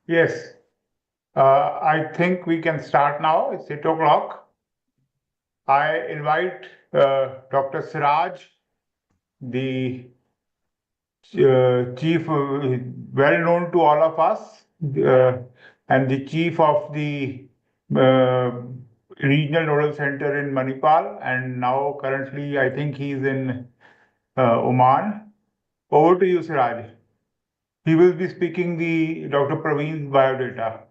Yes, I think we can start now. It's 8 o'clock. I invite Dr. Siraj, the chief, well known to all of us, and the chief of the uh, regional nodal center in Manipal, and now currently I think he's in Oman. Over to you, Siraj. He will be speaking the Dr. Praveen's biodata.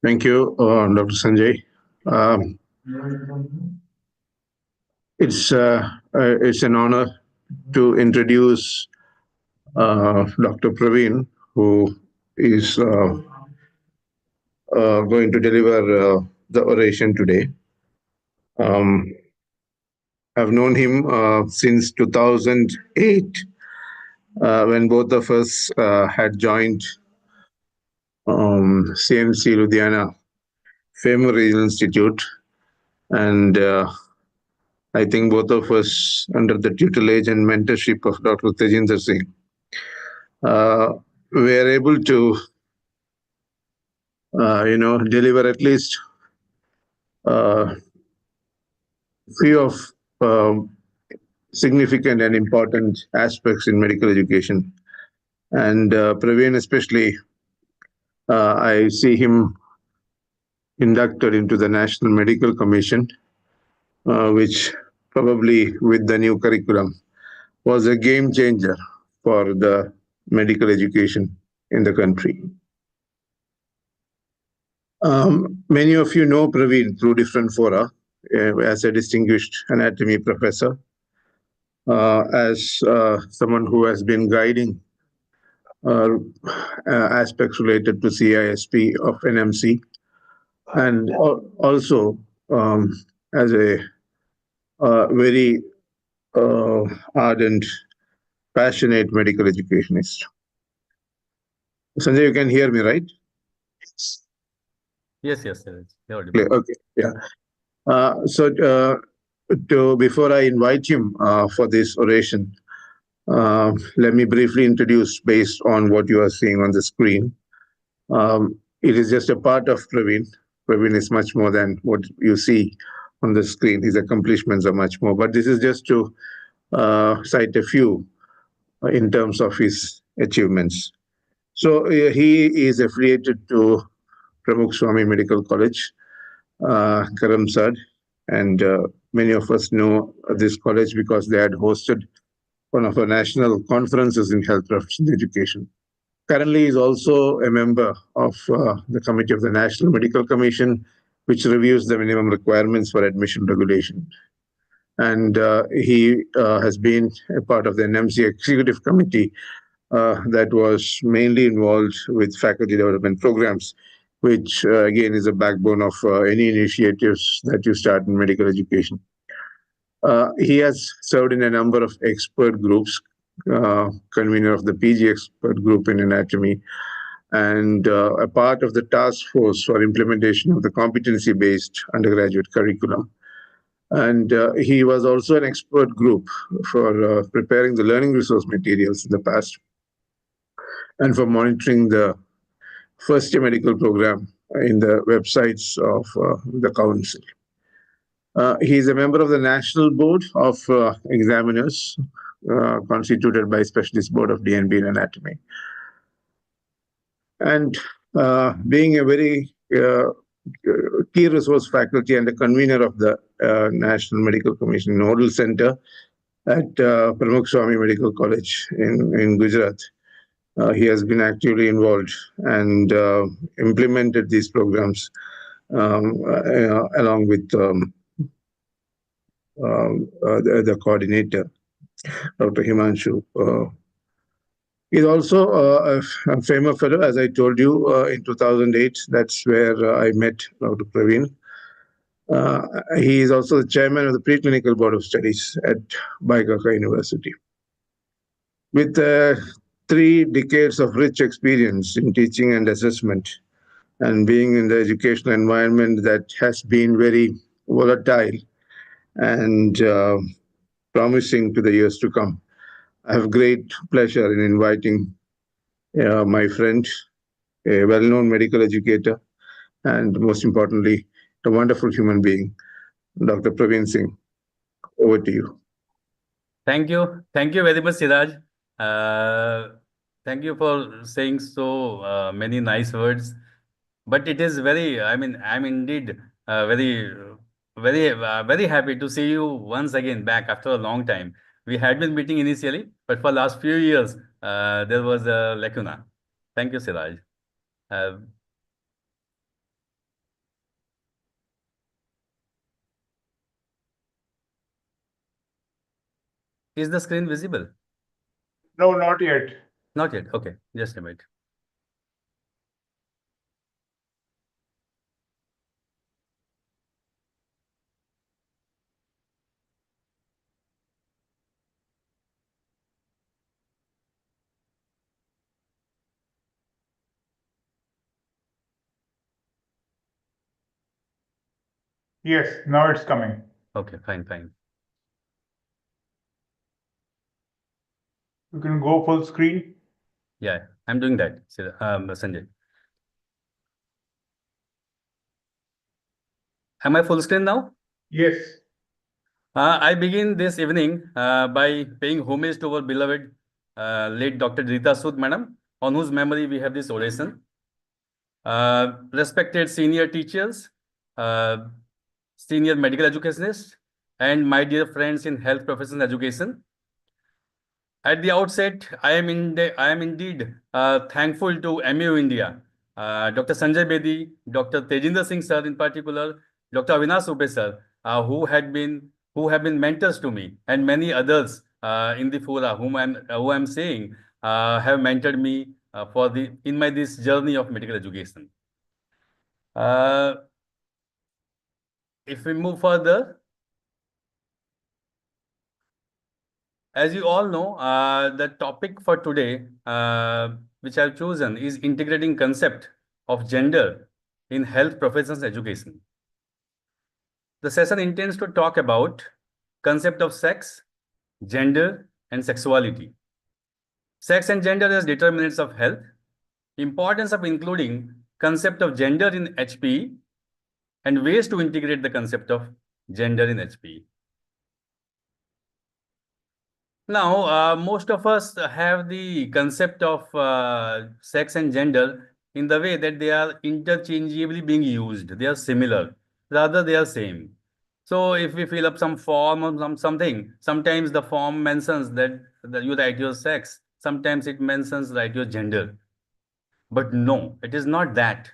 Thank you, Dr. Sanjay. Um, it's an honor to introduce Dr. Praveen, who is going to deliver the oration today. Um, I've known him since 2008, when both of us had joined CMC Ludhiana Famous Regional Institute, and I think both of us, under the tutelage and mentorship of Dr. Tejinder Singh, were able to, deliver at least few of um, significant and important aspects in medical education. And Praveen, especially, I see him inducted into the National Medical Commission, which probably with the new curriculum was a game changer for the medical education in the country. Many of you know Praveen through different fora as a distinguished anatomy professor, as someone who has been guiding uh, aspects related to CISP of NMC, and also as a very ardent, passionate medical educationist. Sanjay, you can hear me, right? Yes, sir. You're Okay, yeah. Before I invite him for this oration, let me briefly introduce based on what you are seeing on the screen. It is just a part of Praveen. Praveen is much more than what you see on the screen. His accomplishments are much more. But this is just to cite a few in terms of his achievements. So he is affiliated to Pramukh Swami Medical College, Karamsad, and many of us know this college because they had hosted one of our national conferences in health professions education. Currently, he is also a member of the committee of the National Medical Commission, which reviews the minimum requirements for admission regulation. And he has been a part of the NMC executive committee that was mainly involved with faculty development programs, which again is a backbone of any initiatives that you start in medical education. He has served in a number of expert groups, convener of the PG expert group in anatomy, and a part of the task force for implementation of the competency-based undergraduate curriculum. And he was also an expert group for preparing the learning resource materials in the past and for monitoring the first year medical program in the websites of the council. He is a member of the National Board of Examiners, constituted by Specialist Board of DNB in Anatomy. And being a very key resource faculty and the convener of the National Medical Commission Nodal Center at Pramukh Swami Medical College in Gujarat. He has been actively involved and implemented these programs along with the coordinator, Dr. Himanshu. He's also a famous fellow, as I told you, in 2008. That's where I met Dr. Praveen. He is also the chairman of the preclinical board of studies at Baikaka University. With 3 decades of rich experience in teaching and assessment, and being in the educational environment that has been very volatile and promising to the years to come, I have great pleasure in inviting my friend, a well-known medical educator, and most importantly, a wonderful human being, Dr. Praveen Singh. Over to you. Thank you. Thank you very much, Siraj. Uh, Thank you for saying so many nice words. But it is very, I'm indeed very happy to see you once again back after a long time. We had been meeting initially, but for last few years, there was a lacuna. Thank you, Siraj. Uh, is the screen visible? No, not yet. Not yet. Okay, just a minute. Yes, now it's coming. Okay, fine. You can go full screen. Yeah, I'm doing that, Sanjay. Am I full screen now? Yes. I begin this evening by paying homage to our beloved late Dr. Rita Sood, madam, on whose memory we have this oration. Respected senior teachers, uh, senior medical educationists, and my dear friends in health professional education. At the outset, I am indeed thankful to MU India, Dr. Sanjay Bedi, Dr. Tejinder Singh sir in particular, Dr. Avinash Ube sir, who have been mentors to me, and many others in the fora who I'm saying have mentored me in my this journey of medical education. If we move further, as you all know, the topic for today, which I've chosen, is integrating concept of gender in health professions education. The session intends to talk about concept of sex, gender, and sexuality. Sex and gender as determinants of health, importance of including concept of gender in HPE, and ways to integrate the concept of gender in HPE. Now, most of us have the concept of sex and gender in the way that they are interchangeably being used. They are similar, rather they are same. So if we fill up some form or something, sometimes the form mentions that you write your sex, sometimes it mentions write your gender. But no, it is not that.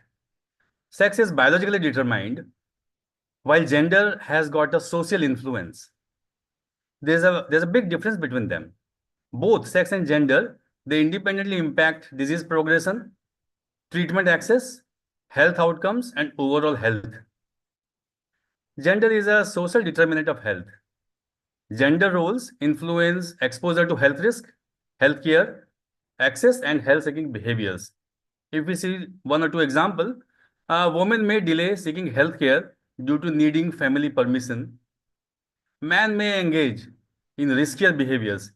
Sex is biologically determined, while gender has got a social influence. There's a big difference between them. Both sex and gender, they independently impact disease progression, treatment access, health outcomes, and overall health. Gender is a social determinant of health. Gender roles influence exposure to health risk, healthcare, access, and health-seeking behaviors. If we see one or two examples, a woman may delay seeking healthcare due to needing family permission. Man may engage in riskier behaviors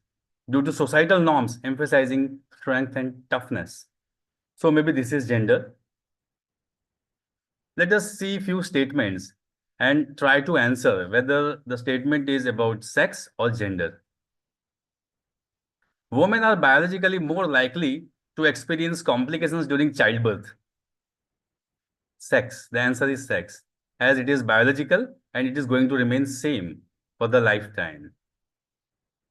due to societal norms emphasizing strength and toughness. So maybe this is gender. Let us see few statements and try to answer whether the statement is about sex or gender. Women are biologically more likely to experience complications during childbirth. Sex. The answer is sex, as it is biological and it is going to remain same for the lifetime.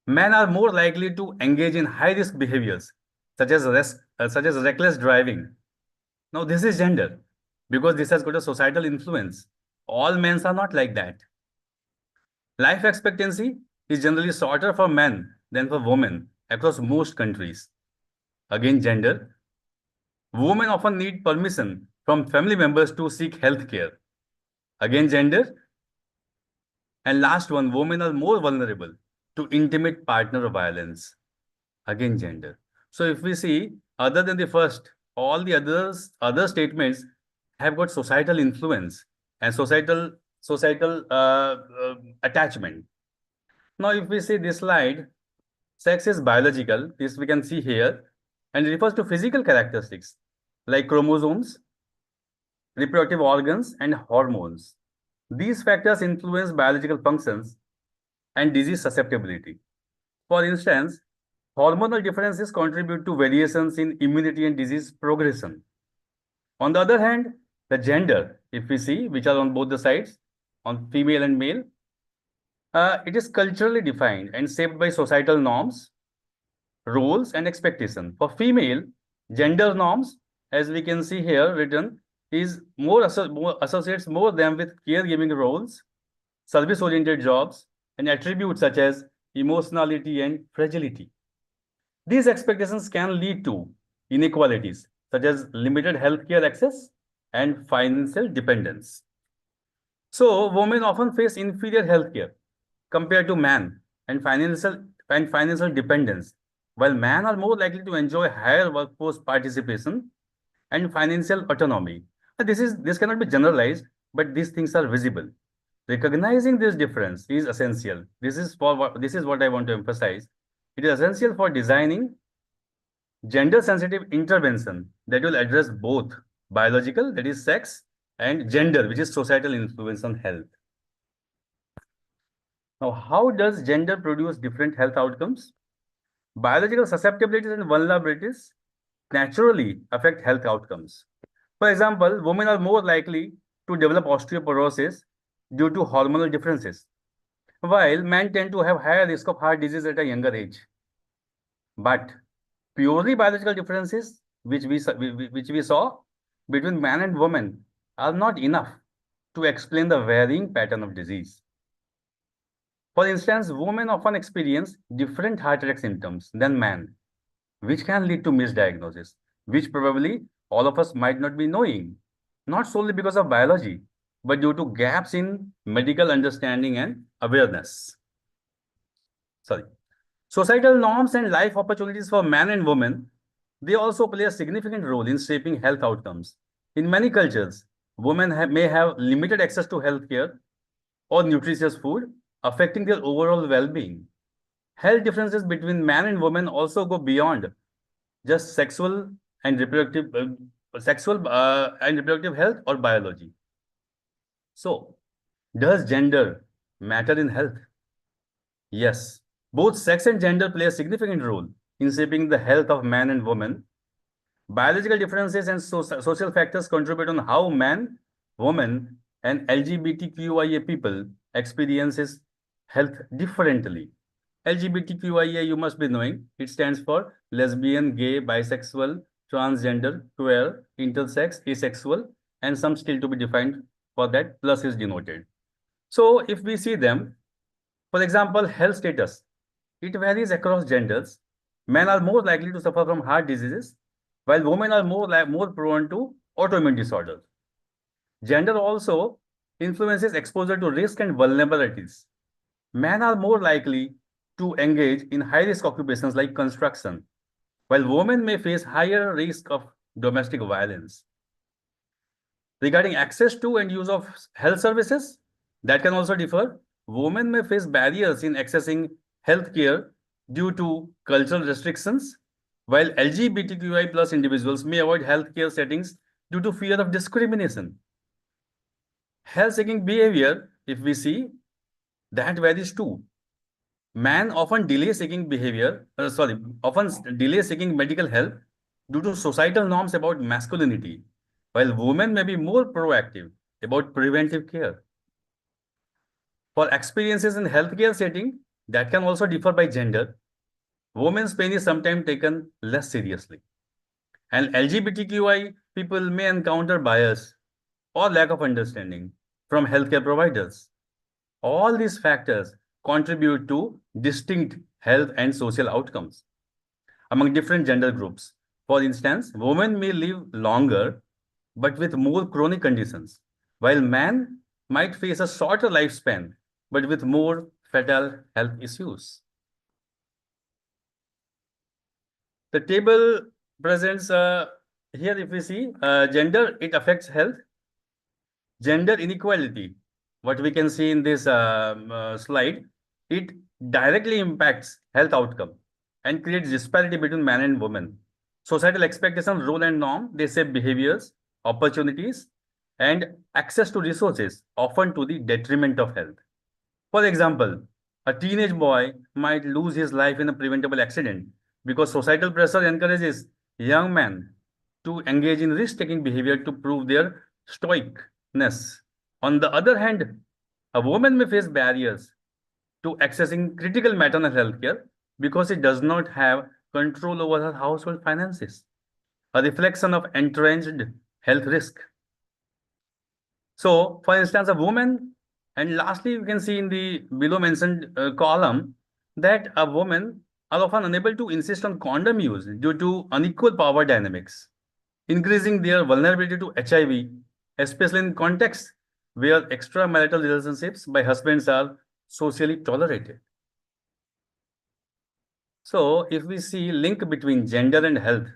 Men are more likely to engage in high-risk behaviors, such as reckless driving. Now, this is gender, because this has got a societal influence. All men are not like that. Life expectancy is generally shorter for men than for women across most countries. Again, gender. Women often need permission from family members to seek health care. Again, gender. And last one, women are more vulnerable to intimate partner violence. Again, gender. So if we see, other than the first, all the other statements have got societal influence and societal attachment. Now, if we see this slide, sex is biological. This we can see here, and refers to physical characteristics like chromosomes, reproductive organs, and hormones. These factors influence biological functions and disease susceptibility. For instance, hormonal differences contribute to variations in immunity and disease progression. On the other hand, the gender, if we see, which are on both the sides, on female and male, it is culturally defined and shaped by societal norms, roles, and expectation. For female, gender norms, as we can see here written, is more associates more them with caregiving roles, service-oriented jobs, and attributes such as emotionality and fragility. These expectations can lead to inequalities such as limited healthcare access and financial dependence. So, women often face inferior healthcare compared to men and financial dependence, while men are more likely to enjoy higher workforce participation and financial autonomy. This cannot be generalized, but these things are visible. Recognizing this difference is essential. This is what I want to emphasize. It is essential for designing gender-sensitive intervention that will address both biological, that is sex, and gender, which is societal influence on health. Now, how does gender produce different health outcomes? Biological susceptibilities and vulnerabilities naturally affect health outcomes. For example, women are more likely to develop osteoporosis due to hormonal differences, while men tend to have higher risk of heart disease at a younger age. But purely biological differences, which we saw between man and woman, are not enough to explain the varying pattern of disease. For instance, women often experience different heart attack symptoms than men, which can lead to misdiagnosis, which probably all of us might not be knowing, not solely because of biology, but due to gaps in medical understanding and awareness. Societal norms and life opportunities for men and women, they also play a significant role in shaping health outcomes. In many cultures, women may have limited access to healthcare or nutritious food, affecting their overall well-being. Health differences between men and women also go beyond just sexual and reproductive health or biology. So, does gender matter in health? Yes, both sex and gender play a significant role in shaping the health of men and women. Biological differences and social factors contribute on how men, women, and LGBTQIA people experiences health differently. LGBTQIA, you must be knowing, it stands for lesbian, gay, bisexual, transgender, queer, intersex, asexual, and some still to be defined. For that, plus is denoted. So if we see them, for example, health status, it varies across genders. Men are more likely to suffer from heart diseases, while women are more prone to autoimmune disorders. Gender also influences exposure to risk and vulnerabilities. Men are more likely to engage in high-risk occupations like construction, while women may face higher risk of domestic violence. Regarding access to and use of health services, that can also differ. Women may face barriers in accessing healthcare due to cultural restrictions, while LGBTQI plus individuals may avoid healthcare settings due to fear of discrimination. Health-seeking behavior, if we see, that varies too. Men often delay seeking medical help due to societal norms about masculinity, while women may be more proactive about preventive care. For experiences in healthcare setting, that can also differ by gender. Women's pain is sometimes taken less seriously. And LGBTQI people may encounter bias or lack of understanding from healthcare providers. All these factors contribute to distinct health and social outcomes among different gender groups. For instance, women may live longer but with more chronic conditions, while men might face a shorter lifespan but with more fatal health issues. The table presents here, if we see gender, it affects health. Gender inequality, what we can see in this slide, it directly impacts health outcome and creates disparity between men and women. Societal expectations, role and norm, they shape behaviors, opportunities, and access to resources, often to the detriment of health. For example, a teenage boy might lose his life in a preventable accident because societal pressure encourages young men to engage in risk-taking behavior to prove their stoicness. On the other hand, a woman may face barriers to accessing critical maternal health care because it does not have control over her household finances, a reflection of entrenched health risk. So, for instance, a woman, and lastly, you can see in the below mentioned column that a woman are often unable to insist on condom use due to unequal power dynamics, increasing their vulnerability to HIV, especially in contexts where extramarital relationships by husbands are socially tolerated. So, if we see link between gender and health,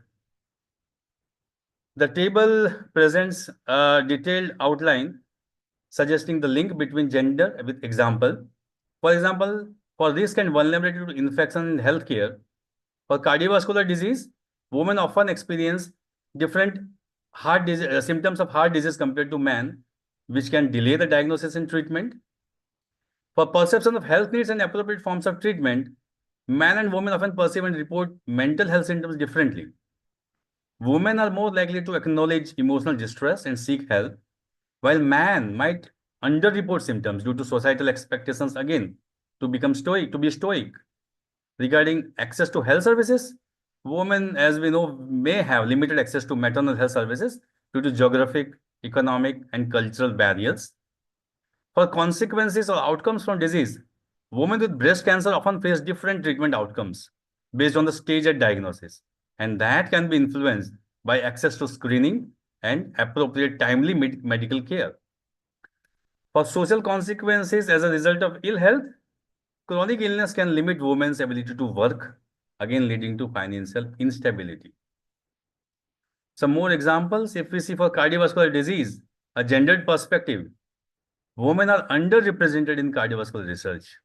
the table presents a detailed outline suggesting the link between gender with example. For example, for risk and vulnerability to infection in healthcare, for cardiovascular disease, women often experience different symptoms of heart disease compared to men, which can delay the diagnosis and treatment. For perception of health needs and appropriate forms of treatment, men and women often perceive and report mental health symptoms differently. Women are more likely to acknowledge emotional distress and seek help, while man might underreport symptoms due to societal expectations again to be stoic. Regarding access to health services, women, as we know, may have limited access to maternal health services due to geographic, economic, and cultural barriers. For consequences or outcomes from disease, women with breast cancer often face different treatment outcomes based on the stage at diagnosis, and that can be influenced by access to screening and appropriate timely medical care. For social consequences as a result of ill health, chronic illness can limit women's ability to work, again leading to financial instability. Some more examples, if we see for cardiovascular disease, a gendered perspective, women are underrepresented in cardiovascular research.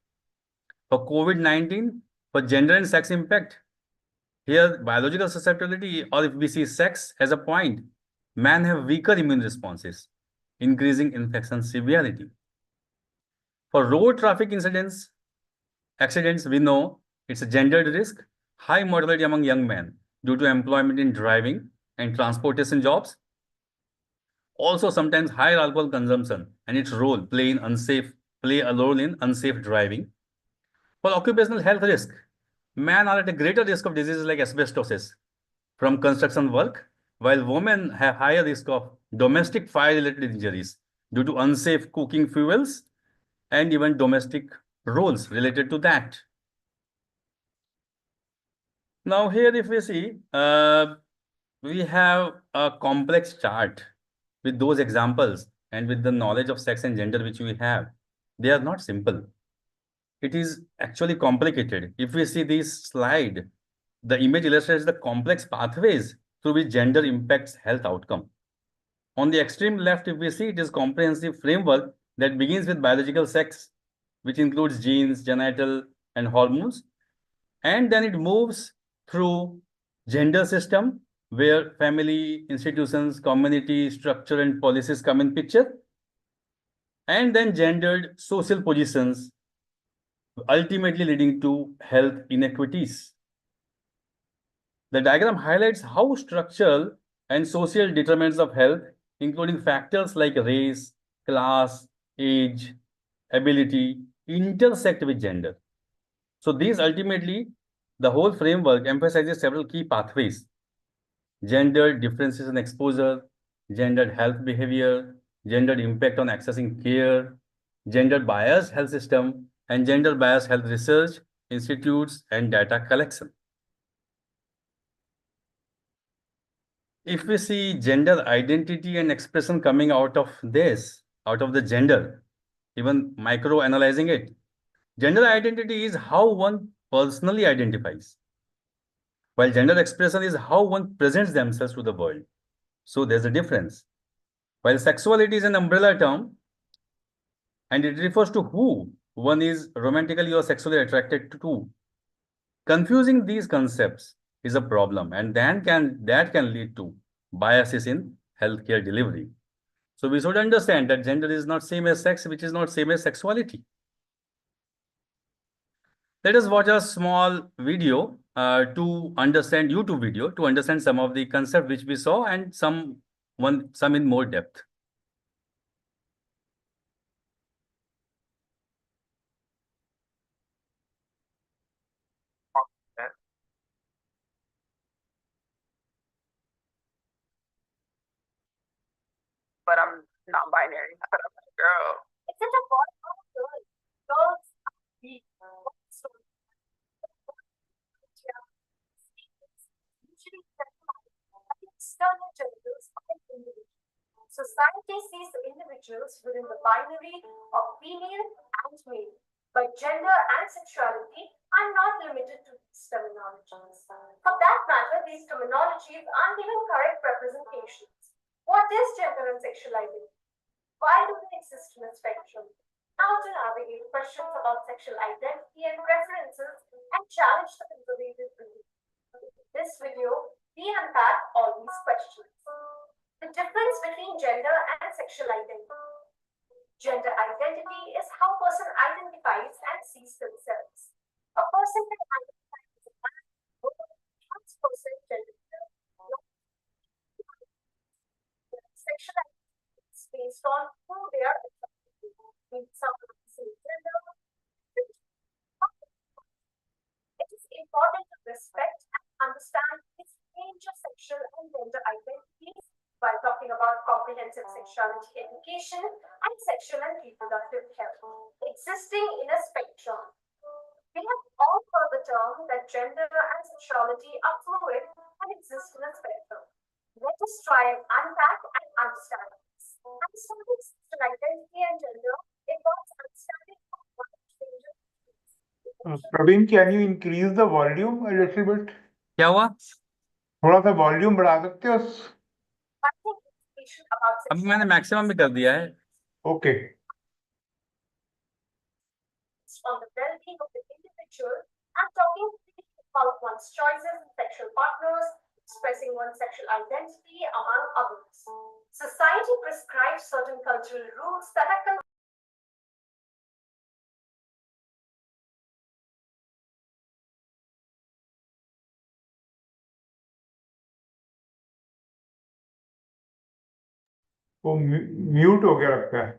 For COVID-19, for gender and sex impact, here biological susceptibility, or if we see sex as a point, men have weaker immune responses, increasing infection severity. For road traffic accidents, we know it's a gendered risk, high mortality among young men due to employment in driving and transportation jobs. Also, sometimes higher alcohol consumption and its role play a role in unsafe driving. For occupational health risk, men are at a greater risk of diseases like asbestosis from construction work, while women have higher risk of domestic fire-related injuries due to unsafe cooking fuels and even domestic roles related to that. Now here if we see, we have a complex chart with those examples and with the knowledge of sex and gender which we have. They are not simple. It is actually complicated. If we see this slide, the image illustrates the complex pathways through which gender impacts health outcome. On the extreme left, if we see, it is comprehensive framework that begins with biological sex, which includes genes, genital, and hormones. And then it moves through gender system, where family, institutions, community, structure, and policies come in picture. And then gendered social positions, ultimately leading to health inequities. The diagram highlights how structural and social determinants of health, including factors like race, class, age, ability, intersect with gender. So these ultimately, the whole framework emphasizes several key pathways: gender differences in exposure, gendered health behavior, gendered impact on accessing care, gender biased health system, and gender biased health research, institutes, and data collection. If we see gender identity and expression coming out of the gender, even micro analyzing it, gender identity is how one personally identifies, while gender expression is how one presents themselves to the world. So there's a difference. While sexuality is an umbrella term, and it refers to who one is romantically or sexually attracted to. Confusing these concepts is a problem, and that can lead to biases in healthcare delivery. So we should understand that gender is not same as sex, which is not same as sexuality. Let us watch a small video to understand YouTube video to understand some of the concepts which we saw and some in more depth. But I'm non-binary, but I'm a girl. It's such a boy or a girl. Girls are weak. Usually external genitals of an individual. Society sees the individuals within the binary of female and male, but gender and sexuality are not limited to these terminologies. For that matter, these terminologies aren't even correct representations. What is gender and sexual identity? Why do they exist in a spectrum? How to navigate questions about sexual identity and preferences and challenge the conservative belief. In this video, we unpack all these questions. The difference between gender and sexual identity. Gender identity is how a person identifies and sees themselves. A person can identify as a man, woman, trans person, gender. Sexual identity is based on who they are attracted to. Someone of the same gender. It is important to respect and understand this range of sexual and gender identities while talking about comprehensive sexuality education and sexual and reproductive health, existing in a spectrum. We have all heard the term that gender and sexuality are fluid and exist in a spectrum. Let us try and unpack and understand this. Understanding sexual identity and gender involves understanding of what changes. Praveen, can you increase the volume a little bit? क्या हुआ? थोड़ा सा volume बढ़ा सकते हो? अभी मैंने maximum भी कर दिया है. Okay. On the well-being of the individual and talking about one's choices and sexual partners, expressing one's sexual identity, among others. Society prescribes certain cultural rules that are वो म्यूट हो गया लगता है.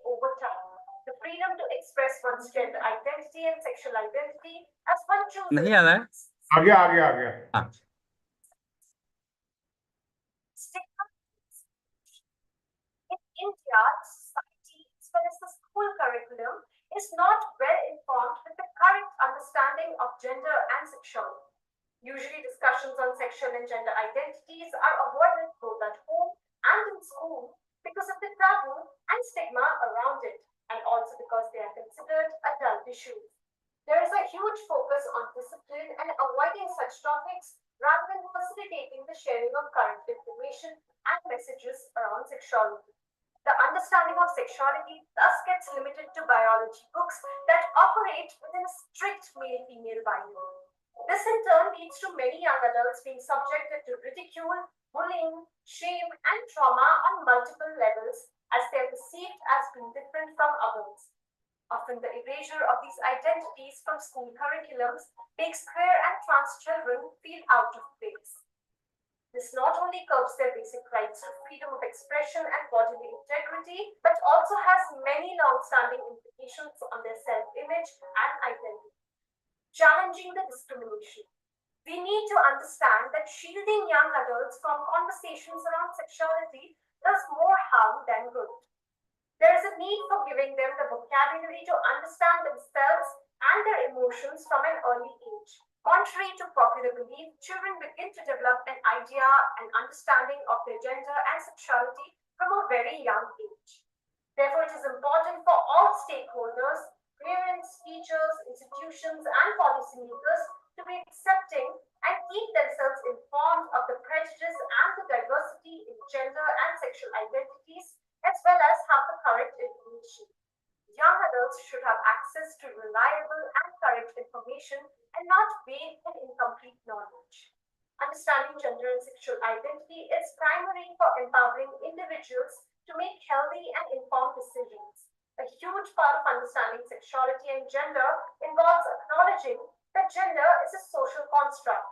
over time. The freedom to express one's gender identity and sexual identity as one chooses. नहीं आ रहा है? आ गया. हाँ. In India, society, as well as the school curriculum, is not well informed with the correct understanding of gender and sexuality. Usually, discussions on sexual and gender identities are avoided both at home and in school because of the taboo and stigma around it, and also because they are considered adult issues. There is a huge focus on discipline and avoiding such topics rather than facilitating the sharing of current information and messages around sexuality. The understanding of sexuality thus gets limited to biology books that operate within a strict male-female binary. This in turn leads to many young adults being subjected to ridicule, bullying, shame, and trauma on multiple levels as they are perceived as being different from others. Often the erasure of these identities from school curriculums makes queer and trans children feel out of place. This not only curbs their basic rights to freedom of expression and bodily integrity, but also has many long-standing implications on their self-image and identity. Challenging the discrimination. We need to understand that shielding young adults from conversations around sexuality does more harm than good. There is a need for giving them the vocabulary to understand themselves and their emotions from an early age. Contrary to popular belief, children begin to develop an idea and understanding of their gender and sexuality from a very young age. Therefore, it is important for all stakeholders, parents, teachers, institutions, and policymakers to be accepting and keep themselves informed of the prejudice and the diversity in gender and sexual identities, as well as have the correct information. Young adults should have access to reliable and correct information and not vague and incomplete knowledge. Understanding gender and sexual identity is primary for empowering individuals to make healthy and informed decisions. A huge part of understanding sexuality and gender involves acknowledging that gender is a social construct.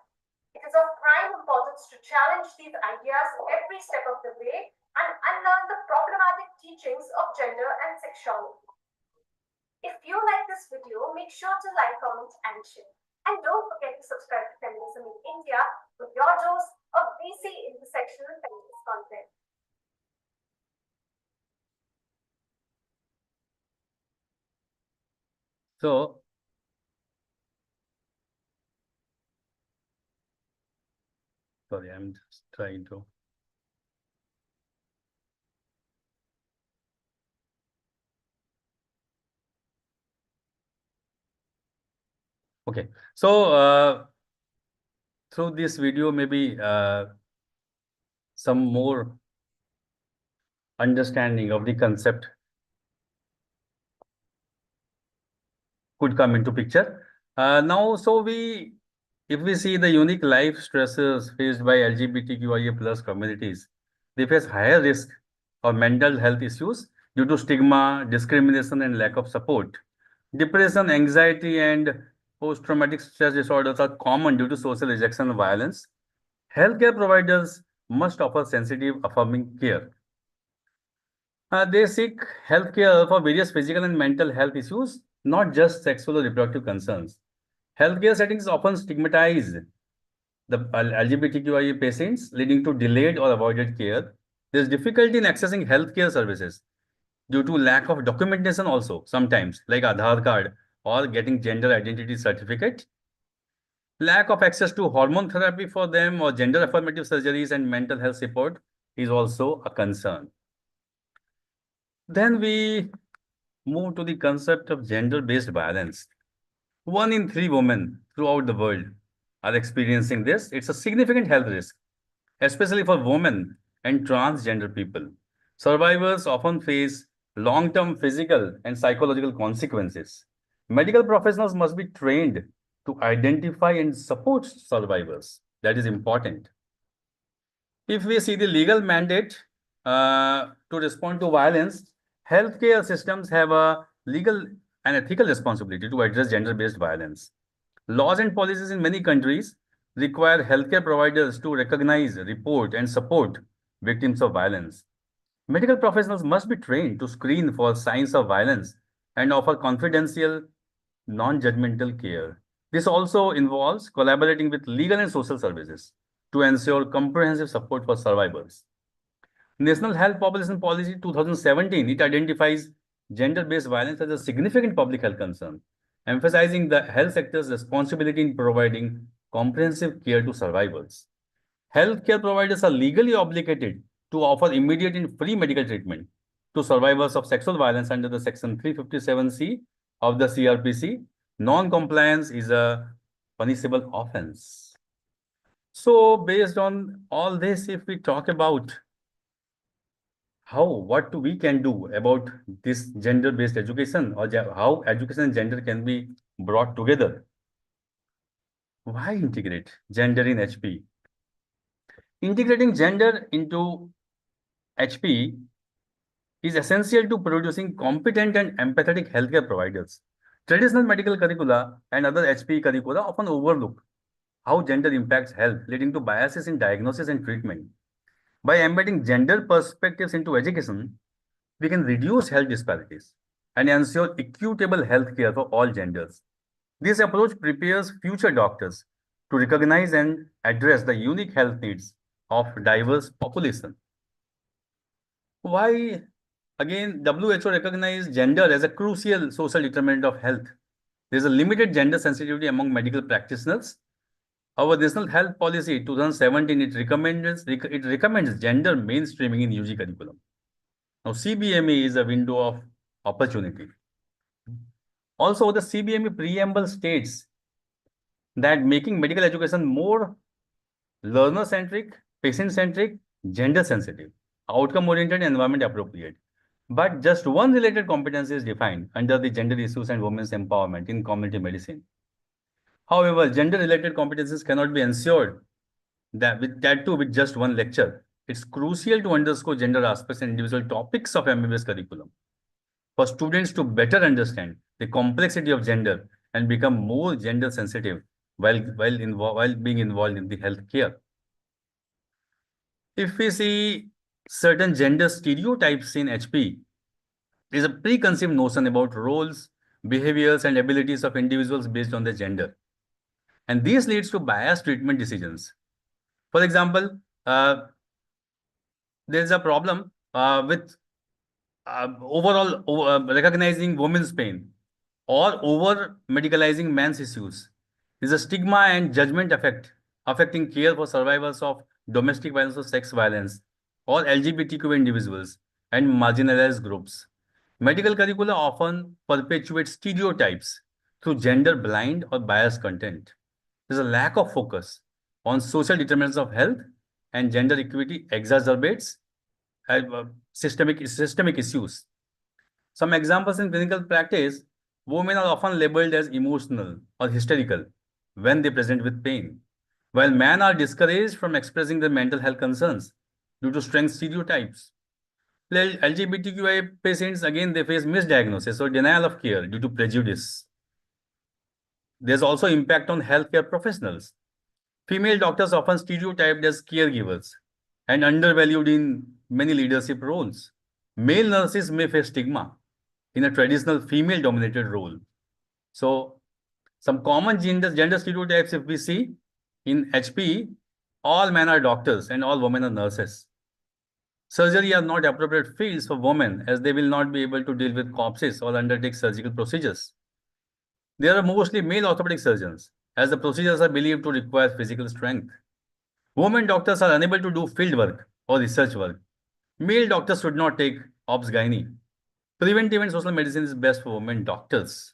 It is of prime importance to challenge these ideas every step of the way and unlearn the problematic teachings of gender and sexuality. If you like this video, make sure to like, comment, and share. And don't forget to subscribe to Feminism in India for your dose of BC intersectional feminist content. So, sorry, I'm just trying to. Okay, so through this video, maybe some more understanding of the concept could come into picture. Now, if we see the unique life stresses faced by LGBTQIA plus communities, they face higher risk of mental health issues due to stigma, discrimination, and lack of support. Depression, anxiety, and post-traumatic stress disorders are common due to social rejection and violence. Healthcare providers must offer sensitive, affirming care. They seek healthcare for various physical and mental health issues, not just sexual or reproductive concerns. Healthcare settings often stigmatize the LGBTQIA patients, leading to delayed or avoided care. There's difficulty in accessing healthcare services due to lack of documentation also, sometimes, like Aadhaar card or getting gender identity certificate. Lack of access to hormone therapy for them or gender affirmative surgeries and mental health support is also a concern. Then we move to the concept of gender-based violence. 1 in 3 women throughout the world are experiencing this. It's a significant health risk, especially for women and transgender people. Survivors often face long-term physical and psychological consequences. Medical professionals must be trained to identify and support survivors. That is important. If we see the legal mandate to respond to violence, healthcare systems have a legal and ethical responsibility to address gender-based violence. Laws and policies in many countries require healthcare providers to recognize, report, and support victims of violence. Medical professionals must be trained to screen for signs of violence and offer confidential, non-judgmental care. This also involves collaborating with legal and social services to ensure comprehensive support for survivors. National Health Population Policy 2017, it identifies gender-based violence as a significant public health concern, emphasizing the health sector's responsibility in providing comprehensive care to survivors. Healthcare providers are legally obligated to offer immediate and free medical treatment to survivors of sexual violence under the Section 357C of the CRPC. Non-compliance is a punishable offense. So, based on all this, if we talk about what we can do about this gender-based education, or how education and gender can be brought together. Why integrate gender in HP? Integrating gender into HP is essential to producing competent and empathetic healthcare providers. Traditional medical curricula and other HP curricula often overlook how gender impacts health, leading to biases in diagnosis and treatment. By embedding gender perspectives into education, we can reduce health disparities and ensure equitable healthcare for all genders. This approach prepares future doctors to recognize and address the unique health needs of diverse population. Why, again, WHO recognizes gender as a crucial social determinant of health. There is a limited gender sensitivity among medical practitioners. Our National Health Policy 2017, it recommends gender mainstreaming in UG curriculum. Now, CBME is a window of opportunity. Also, the CBME preamble states that making medical education more learner-centric, patient-centric, gender-sensitive, outcome-oriented, and environment-appropriate. But just one related competency is defined under the gender issues and women's empowerment in community medicine. However, gender-related competencies cannot be ensured that too with just one lecture. It's crucial to underscore gender aspects and individual topics of MBBS curriculum for students to better understand the complexity of gender and become more gender sensitive while being involved in the healthcare. If we see certain gender stereotypes in HP, there's a preconceived notion about roles, behaviors, and abilities of individuals based on their gender. And this leads to biased treatment decisions. For example, there's a problem with overall recognizing women's pain or over medicalizing man's issues. There's a stigma and judgment affecting care for survivors of domestic violence or sex violence or LGBTQ individuals and marginalized groups. Medical curricula often perpetuate stereotypes through gender blind or biased content. There's a lack of focus on social determinants of health, and gender equity exacerbates systemic issues. Some examples in clinical practice: women are often labeled as emotional or hysterical when they present with pain, while men are discouraged from expressing their mental health concerns due to strength stereotypes. LGBTQIA patients, again, they face misdiagnosis or denial of care due to prejudice. There's also impact on healthcare professionals. Female doctors often stereotyped as caregivers and undervalued in many leadership roles. Male nurses may face stigma in a traditional female-dominated role. So, some common gender stereotypes, if we see in HP, all men are doctors and all women are nurses. Surgery are not appropriate fields for women as they will not be able to deal with corpses or undertake surgical procedures. There are mostly male orthopedic surgeons, as the procedures are believed to require physical strength. Women doctors are unable to do field work or research work. Male doctors should not take obs-gynae. Preventive and social medicine is best for women doctors.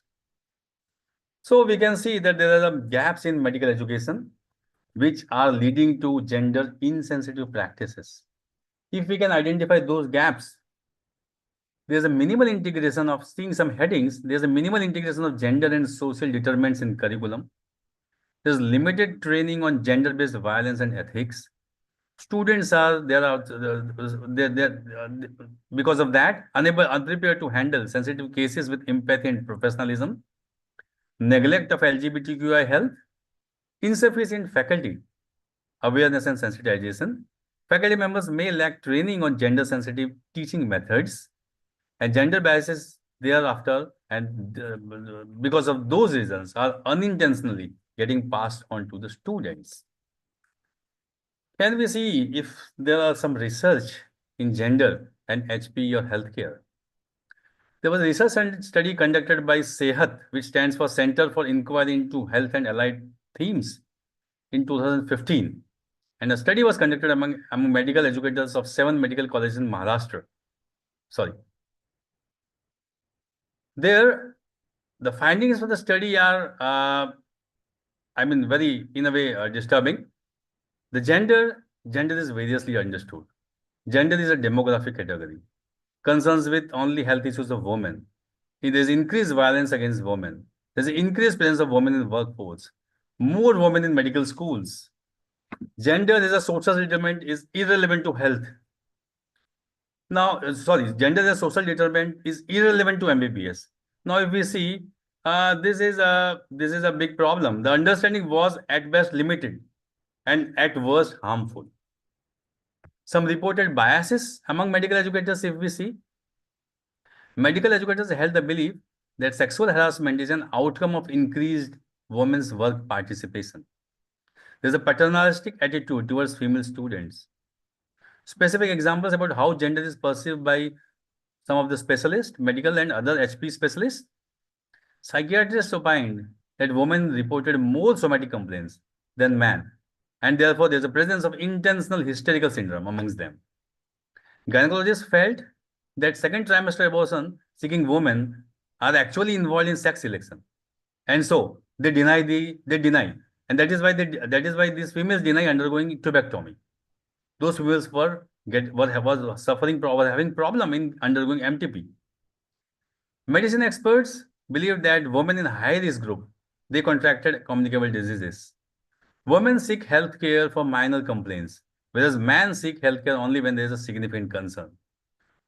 So we can see that there are gaps in medical education which are leading to gender insensitive practices. If we can identify those gaps, there's a minimal integration of seeing some headings. There's a minimal integration of gender and social determinants in curriculum. There's limited training on gender-based violence and ethics. Students are because of that unprepared to handle sensitive cases with empathy and professionalism. Neglect of LGBTQI health, insufficient faculty awareness and sensitization. Faculty members may lack training on gender-sensitive teaching methods, and gender biases thereafter, and because of those reasons, are unintentionally getting passed on to the students. Can we see if there are some research in gender and HP or healthcare? There was a research study conducted by SEHAT, which stands for Center for Inquiry into Health and Allied Themes, in 2015. And a study was conducted among medical educators of 7 medical colleges in Maharashtra. Sorry. There, the findings for the study are, very, in a way, disturbing. The gender is variously understood. Gender is a demographic category. Concerns with only health issues of women. There's increased violence against women. There's an increased presence of women in the workforce. More women in medical schools. Gender as a social determinant is irrelevant to health. Now, gender as a social determinant is irrelevant to MBBS. Now, if we see, this is a big problem. The understanding was at best limited and at worst harmful. Some reported biases among medical educators, if we see, medical educators held the belief that sexual harassment is an outcome of increased women's work participation. There's a paternalistic attitude towards female students. Specific examples about how gender is perceived by some of the specialists, medical and other HP specialists. Psychiatrists opined that women reported more somatic complaints than men, and therefore there's a presence of intentional hysterical syndrome amongst them. Gynecologists felt that second trimester abortion seeking women are actually involved in sex selection, and so they deny, and that is why these females deny undergoing tubectomy. Those females were having problem in undergoing MTP. Medicine experts believe that women in high risk group, they contracted communicable diseases. Women seek healthcare for minor complaints, whereas men seek healthcare only when there is a significant concern.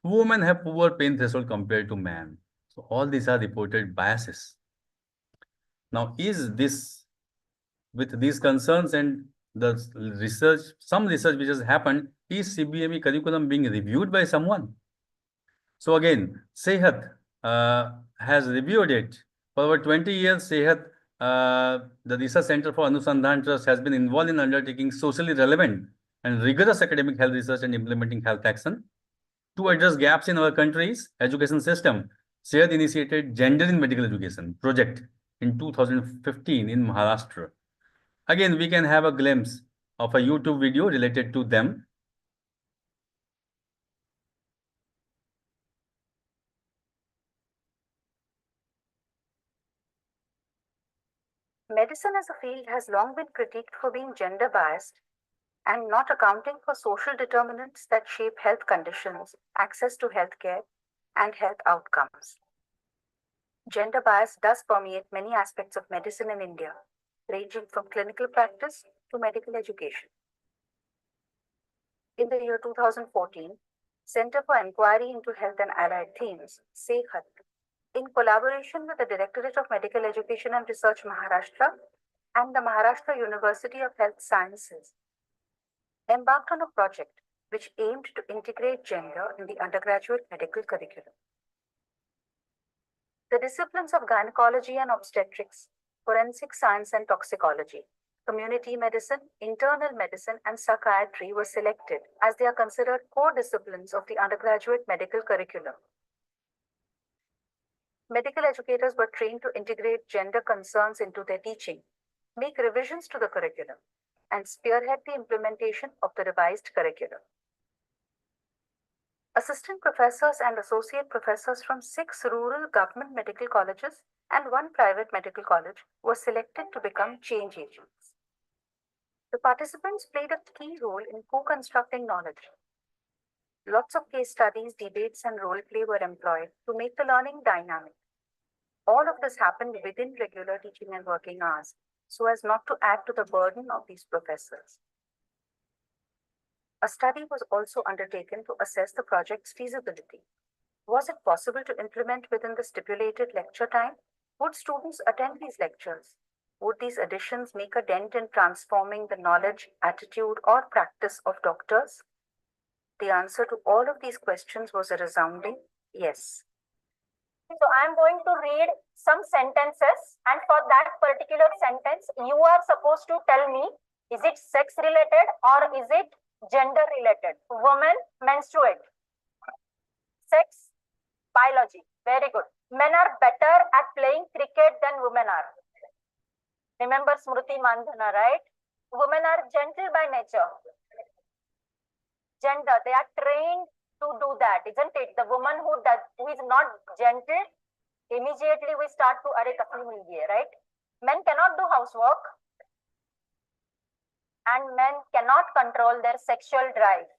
Women have poor pain threshold compared to men. So all these are reported biases. Now, is this, with these concerns and the research, some research which has happened, is CBME curriculum being reviewed by someone? So again, Sehat has reviewed it. For over 20 years, Sehat, the Research Center for Anusandhan Trust, has been involved in undertaking socially relevant and rigorous academic health research and implementing health action. To address gaps in our country's education system, Sehat initiated Gender in Medical Education project in 2015 in Maharashtra. Again, we can have a glimpse of a YouTube video related to them. Medicine as a field has long been critiqued for being gender biased and not accounting for social determinants that shape health conditions, access to healthcare, and health outcomes. Gender bias does permeate many aspects of medicine in India, ranging from clinical practice to medical education. In the year 2014, Center for Inquiry into Health and Allied Themes, CEHAT, in collaboration with the Directorate of Medical Education and Research Maharashtra and the Maharashtra University of Health Sciences, embarked on a project which aimed to integrate gender in the undergraduate medical curriculum. The disciplines of gynecology and obstetrics, forensic science and toxicology, community medicine, internal medicine, and psychiatry were selected as they are considered core disciplines of the undergraduate medical curriculum. Medical educators were trained to integrate gender concerns into their teaching, make revisions to the curriculum, and spearhead the implementation of the revised curriculum. Assistant professors and associate professors from 6 rural government medical colleges and 1 private medical college were selected to become change agents. The participants played a key role in co-constructing knowledge. Lots of case studies, debates, and role play were employed to make the learning dynamic. All of this happened within regular teaching and working hours, so as not to add to the burden of these professors. A study was also undertaken to assess the project's feasibility. Was it possible to implement within the stipulated lecture time? Would students attend these lectures? Would these additions make a dent in transforming the knowledge, attitude, or practice of doctors? The answer to all of these questions was a resounding yes. So I'm going to read some sentences, and for that particular sentence, you are supposed to tell me, is it sex related or is it gender related? Women menstruate. Sex, biology. Very good. Men are better at playing cricket than women are. Remember Smriti Mandhana, right? Women are gentle by nature. Gender, they are trained to do that, isn't it? The woman who is not gentle, immediately we start to array kapli mil gaye, right? Men cannot do housework and men cannot control their sexual drive.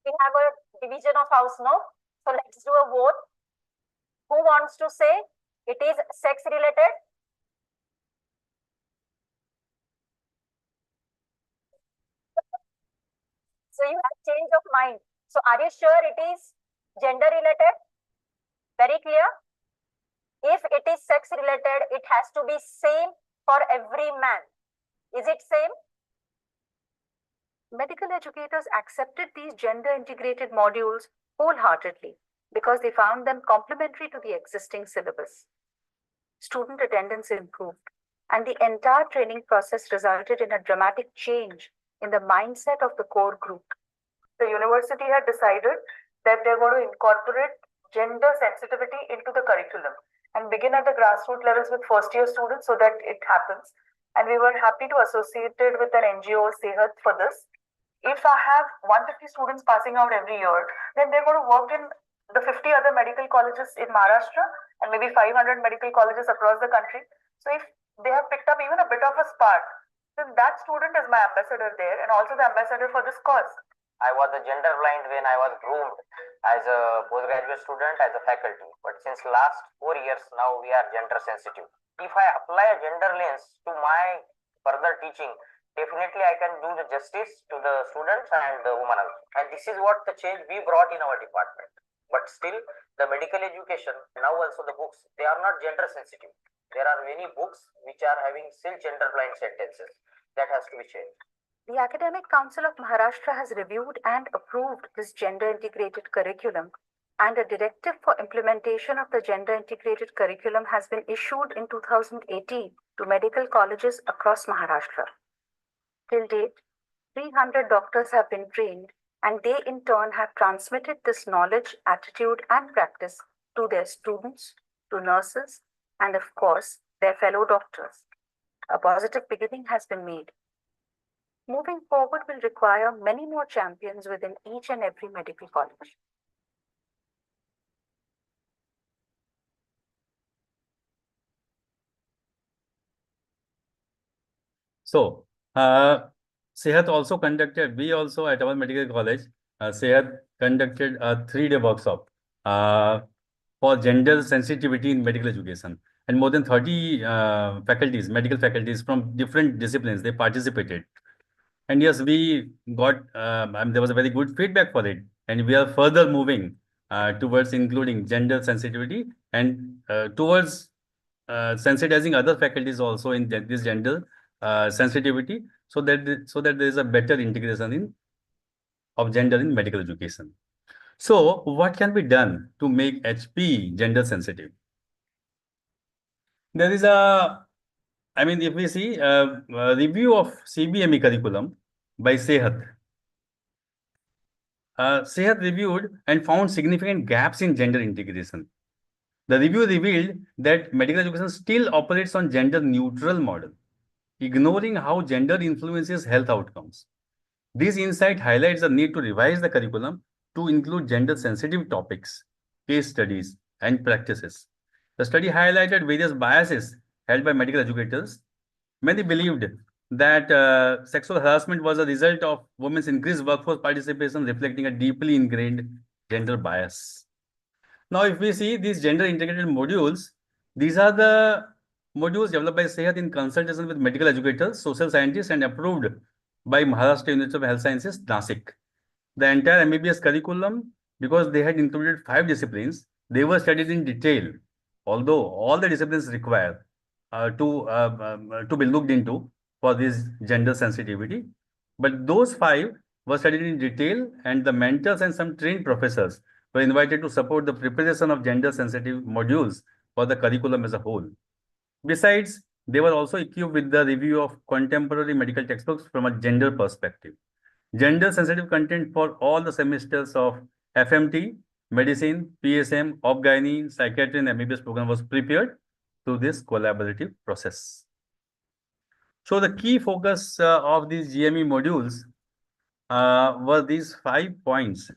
We have a division of house, no? So let's do a vote. Who wants to say it is sex related? So you have change of mind. So are you sure it is gender related? Very clear? If it is sex related, it has to be same for every man. Is it same? Medical educators accepted these gender integrated modules wholeheartedly because they found them complementary to the existing syllabus. Student attendance improved, and the entire training process resulted in a dramatic change in the mindset of the core group. The university had decided that they're going to incorporate gender sensitivity into the curriculum and begin at the grassroots levels with first-year students so that it happens. And we were happy to associate it with an NGO, Sehat, for this. If I have 150 students passing out every year, then they're going to work in the 50 other medical colleges in Maharashtra and maybe 500 medical colleges across the country. So if they have picked up even a bit of a spark, then that student is my ambassador there and also the ambassador for this cause. I was a gender blind when I was groomed as a postgraduate student, as a faculty. But since last 4 years now, we are gender sensitive. If I apply a gender lens to my further teaching, definitely I can do the justice to the students and the women also. And this is what the change we brought in our department. But still, the medical education, now also the books, they are not gender sensitive. There are many books which are having still gender blind sentences. That has to be changed. The Academic Council of Maharashtra has reviewed and approved this gender integrated curriculum, and a directive for implementation of the gender integrated curriculum has been issued in 2018 to medical colleges across Maharashtra. Till date, 300 doctors have been trained, and they in turn have transmitted this knowledge, attitude, and practice to their students, to nurses, and of course, their fellow doctors. A positive beginning has been made. Moving forward will require many more champions within each and every medical college. So, Sehat also conducted, we also at our medical college, Sehat conducted a 3-day workshop for gender sensitivity in medical education. And more than 30 faculties, medical faculties from different disciplines, they participated. And yes, we got, there was a very good feedback for it. And we are further moving towards including gender sensitivity and towards sensitizing other faculties also in this gender sensitivity, so that there is a better integration of gender in medical education. So what can be done to make HP gender sensitive? There is if we see a review of CBME curriculum by Sehat. Sehat reviewed and found significant gaps in gender integration. The review revealed that medical education still operates on gender neutral model, ignoring how gender influences health outcomes. This insight highlights the need to revise the curriculum to include gender-sensitive topics, case studies, and practices. The study highlighted various biases held by medical educators. Many believed that sexual harassment was a result of women's increased workforce participation, reflecting a deeply ingrained gender bias. Now, if we see these gender-integrated modules, these are the modules developed by Sehat in consultation with medical educators, social scientists, and approved by Maharashtra University of Health Sciences, Nasik. The entire MBBS curriculum, because they had included 5 disciplines, they were studied in detail, although all the disciplines require to be looked into for this gender sensitivity. But those 5 were studied in detail, and the mentors and some trained professors were invited to support the preparation of gender-sensitive modules for the curriculum as a whole. Besides, they were also equipped with the review of contemporary medical textbooks from a gender perspective. Gender-sensitive content for all the semesters of FMT, Medicine, PSM, Obgyne, Psychiatry, and MBBS program was prepared through this collaborative process. So the key focus of these GME modules were these 5 points.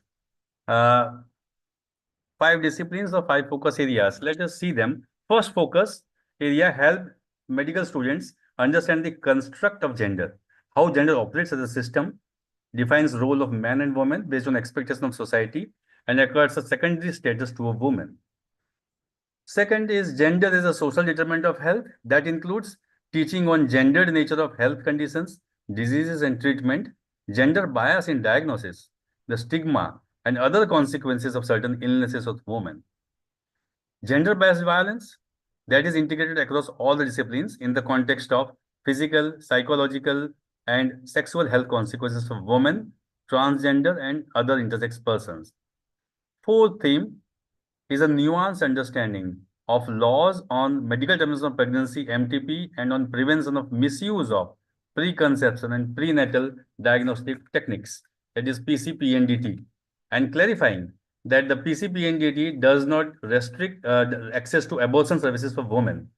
5 disciplines or 5 focus areas. Let us see them. First focus area, help medical students understand the construct of gender, how gender operates as a system, defines role of man and woman based on expectation of society, and acquires a secondary status to a woman. Second is gender is a social determinant of health. That includes teaching on gendered nature of health conditions, diseases and treatment, gender bias in diagnosis, the stigma, and other consequences of certain illnesses of women. Gender-based violence, that is integrated across all the disciplines in the context of physical, psychological, and sexual health consequences of women, transgender, and other intersex persons. Fourth theme is a nuanced understanding of laws on medical termination of pregnancy, MTP, and on prevention of misuse of preconception and prenatal diagnostic techniques, that is PCPNDT, and clarifying that the PCPNDT does not restrict access to abortion services for women.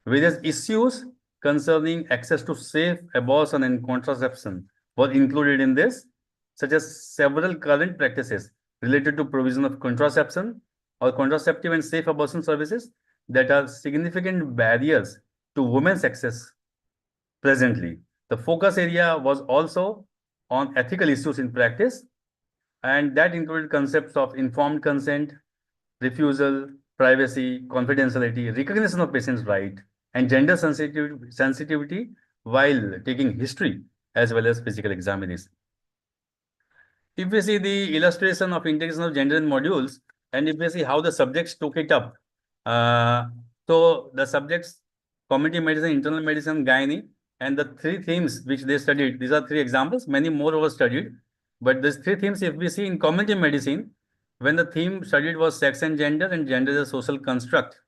Various issues concerning access to safe abortion and contraception were included in this, such as several current practices related to provision of contraception or contraceptive and safe abortion services that are significant barriers to women's access presently. The focus area was also on ethical issues in practice and that included concepts of informed consent, refusal, privacy, confidentiality, recognition of patient's right, and gender sensitivity while taking history as well as physical examination. If we see the illustration of integration of gender in modules, and if we see how the subjects took it up, so the subjects, community medicine, internal medicine, gynae, and the three themes which they studied, these are three examples, many more were studied, but these three themes, if we see in community medicine, when the theme studied was sex and gender is a social construct.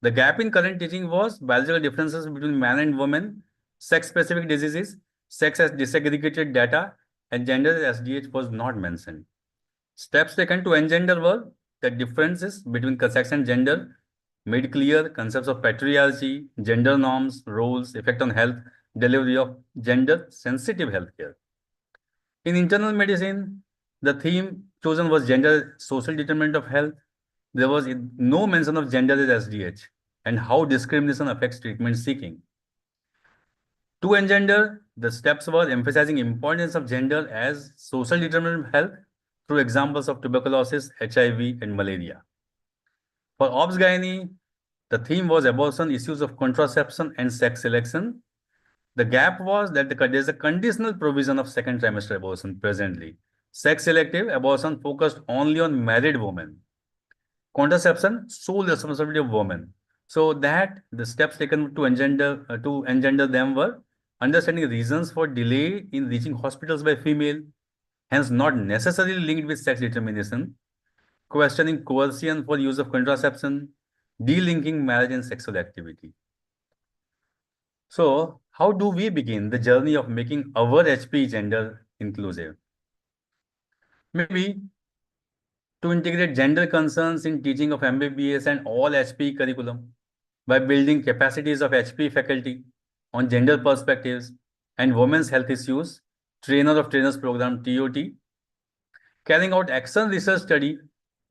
The gap in current teaching was biological differences between man and woman, sex-specific diseases, sex as disaggregated data, and gender as SDH was not mentioned. Steps taken to engender were the differences between sex and gender, made clear concepts of patriarchy, gender norms, roles, effect on health, delivery of gender-sensitive healthcare. In internal medicine, the theme chosen was gender, social determinant of health. There was no mention of gender as SDH and how discrimination affects treatment seeking. To engender, the steps were emphasizing importance of gender as social determinant of health through examples of tuberculosis, HIV, and malaria. For obs-gynae, the theme was abortion, issues of contraception, and sex selection. The gap was that there's a conditional provision of second trimester abortion presently. Sex-selective abortion focused only on married women. Contraception, sole responsibility of women. So that the steps taken to engender them were understanding reasons for delay in reaching hospitals by female, hence not necessarily linked with sex determination, questioning coercion for use of contraception, delinking marriage and sexual activity. So, how do we begin the journey of making our HP gender inclusive? Maybe to integrate gender concerns in teaching of MBBS and all HP curriculum by building capacities of HP faculty on gender perspectives and women's health issues, trainer of trainers program TOT, carrying out action research study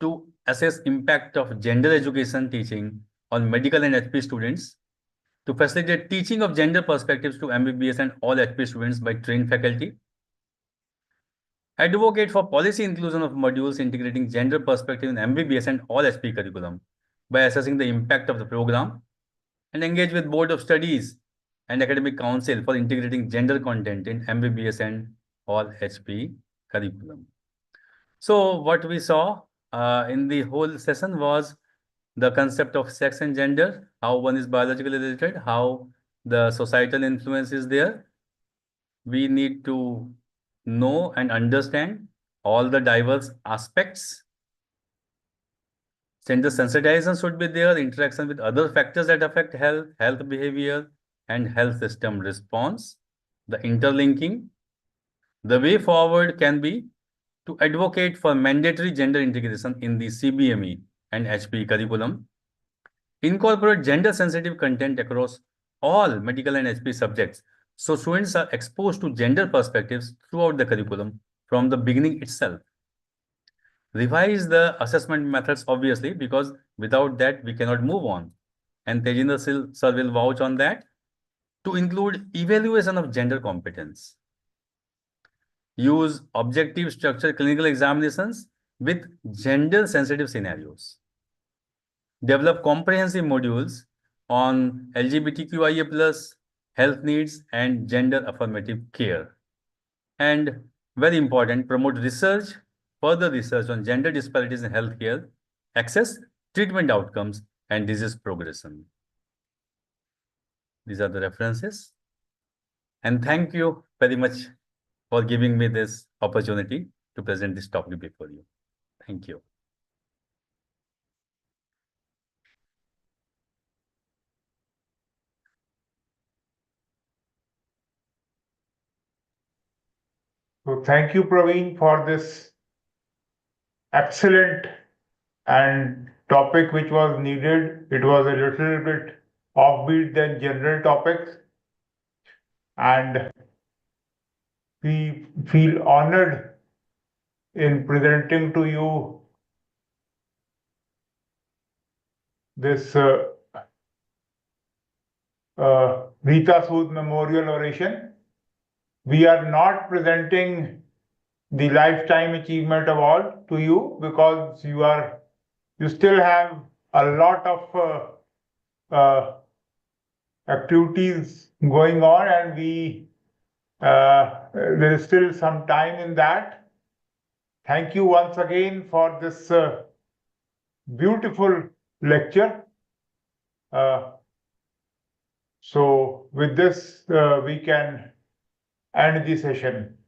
to assess impact of gender education teaching on medical and HP students, to facilitate teaching of gender perspectives to MBBS and all HP students by trained faculty, advocate for policy inclusion of modules integrating gender perspective in MBBS and all HP curriculum by assessing the impact of the program, and engage with Board of Studies and Academic Council for integrating gender content in MBBS and all HP curriculum. So what we saw in the whole session was the concept of sex and gender, how one is biologically related, how the societal influence is there. We need to know and understand all the diverse aspects. Gender sensitization should be there, interaction with other factors that affect health, health behavior, and health system response, the interlinking. The way forward can be to advocate for mandatory gender integration in the CBME and HP curriculum, incorporate gender-sensitive content across all medical and HP subjects, so students are exposed to gender perspectives throughout the curriculum from the beginning itself. Revise the assessment methods, obviously, because without that, we cannot move on. And Tejinder sir will vouch on that, to include evaluation of gender competence. Use objective structured clinical examinations with gender-sensitive scenarios. Develop comprehensive modules on LGBTQIA+, health needs, and gender affirmative care. And very important, promote research, further research on gender disparities in healthcare, access, treatment outcomes, and disease progression. These are the references. And thank you very much for giving me this opportunity to present this topic before you. Thank you. So thank you, Praveen, for this excellent and topic which was needed. It was a little bit offbeat than general topics. And we feel honored in presenting to you this Rita Sood Memorial Oration. We are not presenting the Lifetime Achievement Award to you, because you still have a lot of activities going on, and there is still some time in that. Thank you once again for this beautiful lecture. So with this, we can end the session.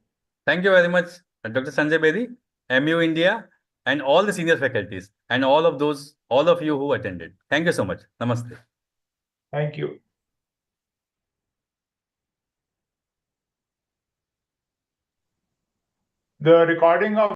Thank you very much, Dr. Sanjay Bedi, MU India, and all the senior faculties, and all of you who attended. Thank you so much. Namaste. Thank you. The recording of